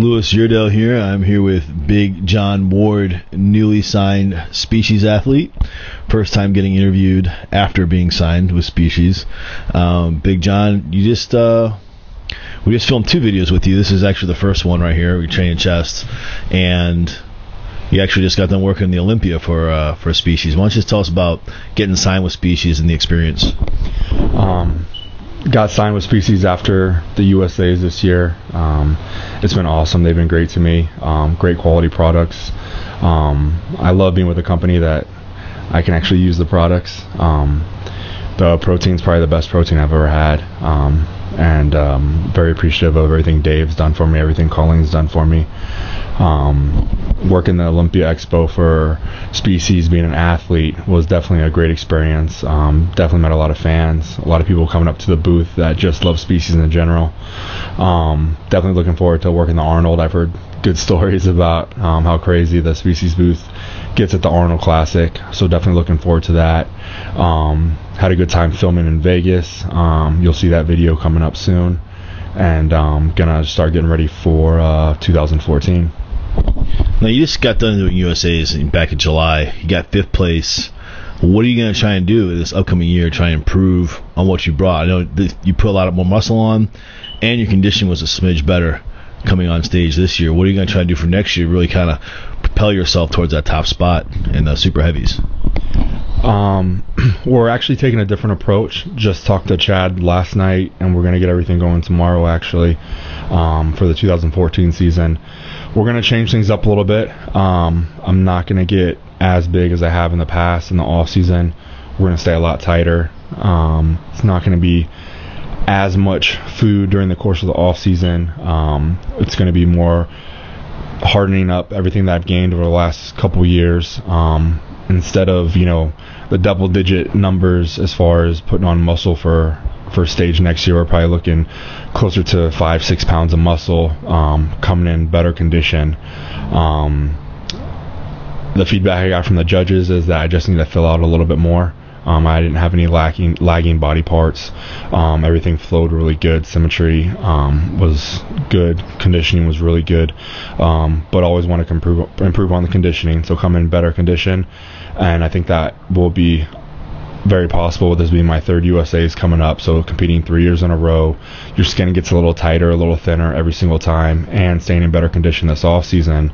Louis Yerdell here. I'm here with Big Jon Ward, newly signed Species athlete. First time getting interviewed after being signed with Species. Big Jon, we just filmed 2 videos with you. This is actually the first one right here. We train chest, and you actually just got done working in the Olympia for Species. Why don't you just tell us about getting signed with Species and the experience? Got signed with Species after the USAs this year. It's been awesome. They've been great to me. Great quality products. I love being with a company that I can actually use the products. The protein's probably the best protein I've ever had. And very appreciative of everything Dave's done for me, everything Colleen's done for me. Working the Olympia Expo for Species, being an athlete, was definitely a great experience. Definitely met a lot of fans, a lot of people coming up to the booth that just love Species in general. Definitely looking forward to working the Arnold. I've heard good stories about how crazy the Species booth gets at the Arnold Classic, so definitely looking forward to that. Had a good time filming in Vegas. You'll see that video coming up soon, and gonna start getting ready for 2014. Now, you just got done doing USAs back in July. You got 5th place. What are you going to try and do this upcoming year, try and improve on what you brought? I know you put a lot more muscle on, and your condition was a smidge better coming on stage this year. What are you going to try and do for next year, really kind of propel yourself towards that top spot in the super heavies? We're actually taking a different approach. Just talked to Chad last night, and we're going to get everything going tomorrow, actually, for the 2014 season. We're going to change things up a little bit. I'm not going to get as big as I have in the past in the off season. We're going to stay a lot tighter. It's not going to be as much food during the course of the off season. It's going to be more hardening up everything that I've gained over the last couple years. Instead of, the double-digit numbers as far as putting on muscle for stage next year, we're probably looking closer to 5-6 pounds of muscle, coming in better condition. The feedback I got from the judges is that I just need to fill out a little bit more. I didn't have any lagging body parts. Everything flowed really good. Symmetry was good. Conditioning was really good. But always want to improve on the conditioning, so come in better condition. And I think that will be very possible with this being my 3rd USAs coming up. So competing 3 years in a row, your skin gets a little tighter, a little thinner every single time, and staying in better condition this off season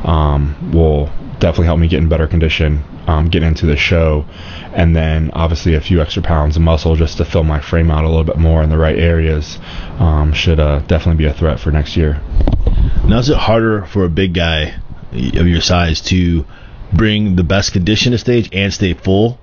will definitely help me get in better condition, get into the show, and then obviously a few extra pounds of muscle just to fill my frame out a little bit more in the right areas should definitely be a threat for next year. Now, is it harder for a big guy of your size to bring the best condition to stage and stay full?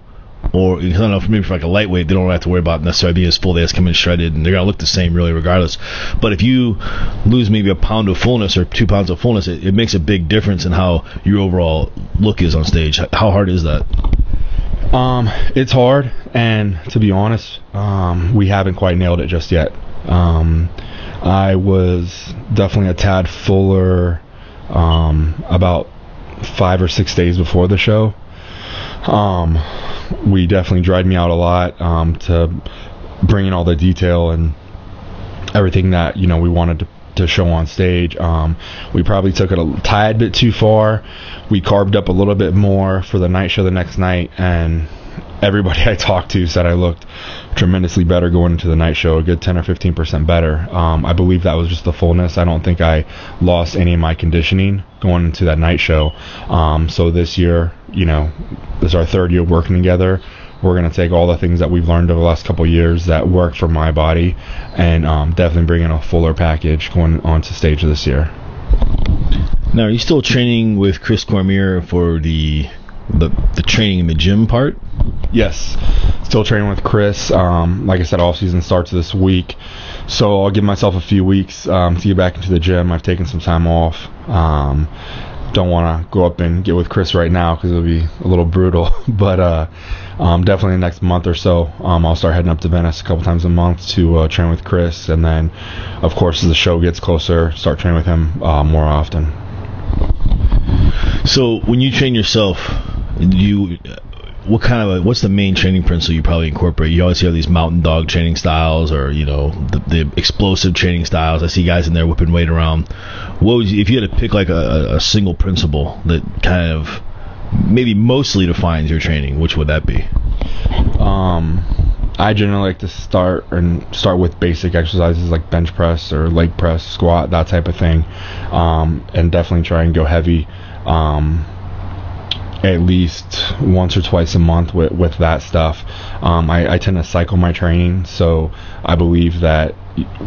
Or, I don't know, maybe for like a lightweight, they don't have to worry about necessarily being as full. They just come in shredded, and they're going to look the same really regardless. But if you lose maybe a pound of fullness or 2 pounds of fullness, it makes a big difference in how your overall look is on stage. How hard is that? It's hard, and to be honest, we haven't quite nailed it just yet. I was definitely a tad fuller about 5 or 6 days before the show. We definitely dried me out a lot to bring in all the detail and everything that we wanted to show on stage. We probably took it a tad bit too far. We carved up a little bit more for the night show the next night, and everybody I talked to said I looked tremendously better going into the night show, a good 10 or 15% better. I believe that was just the fullness. I don't think I lost any of my conditioning going into that night show. So this year, this is our 3rd year working together. We're going to take all the things that we've learned over the last couple of years that worked for my body, and definitely bring in a fuller package going onto stage this year. Now, are you still training with Chris Cormier for the training in the gym part? Yes, still training with Chris. Like I said, off season starts this week, so I'll give myself a few weeks to get back into the gym. I've taken some time off. Don't want to go up and get with Chris right now because it'll be a little brutal, but definitely next month or so, I'll start heading up to Venice a couple times a month to train with Chris, and then of course as the show gets closer, start training with him more often. So when you train yourself, what's the main training principle you probably incorporate? You always hear these mountain dog training styles, or the explosive training styles. I see guys in there whipping weight around. What would you, if you had to pick like a single principle that kind of maybe mostly defines your training, which would that be? I generally like to start with basic exercises like bench press or leg press, squat, that type of thing, and definitely try and go heavy at least once or twice a month with that stuff. I tend to cycle my training, so I believe that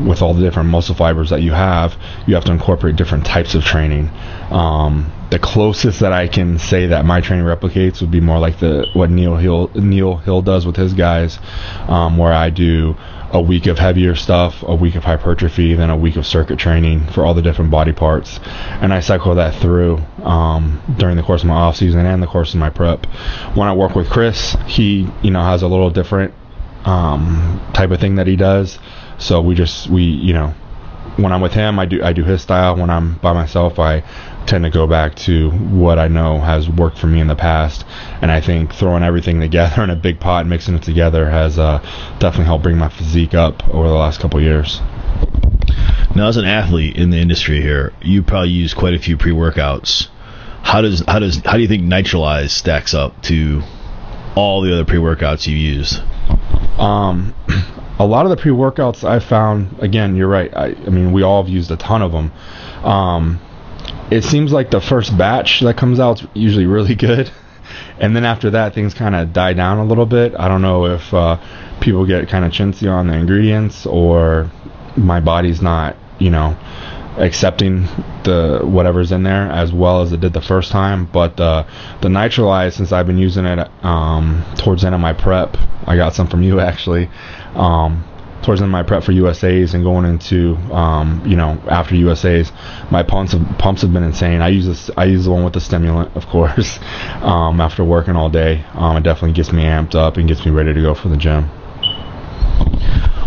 with all the different muscle fibers that you have to incorporate different types of training. The closest that I can say that my training replicates would be more like what Neil Hill does with his guys, where I do a week of heavier stuff, a week of hypertrophy, then a week of circuit training for all the different body parts, and I cycle that through during the course of my off season and the course of my prep. When I work with Chris, he has a little different type of thing that he does. So we when I'm with him, I do his style. When I'm by myself, I tend to go back to what I know has worked for me in the past. And I think throwing everything together in a big pot and mixing it together has definitely helped bring my physique up over the last couple of years. Now, as an athlete in the industry here, you probably use quite a few pre-workouts. How do you think Nitralize stacks up to all the other pre-workouts you've used? A lot of the pre-workouts I found, again, you're right. I mean, we all have used a ton of them. It seems like the first batch that comes out is usually really good, and then after that, things kind of die down a little bit. I don't know if people get kind of chintzy on the ingredients, or my body's not, accepting the whatever's in there as well as it did the first time. But the Nitralize, since I've been using it towards the end of my prep, I got some from you actually, towards the end of my prep for USAs and going into after USAs, my pumps have been insane. I use the one with the stimulant, of course, after working all day. It definitely gets me amped up and gets me ready to go for the gym.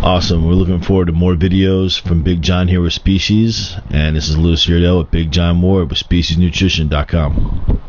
Awesome. We're looking forward to more videos from Big Jon here with Species, and this is Louis Yardell with Big Jon Ward with SpeciesNutrition.com.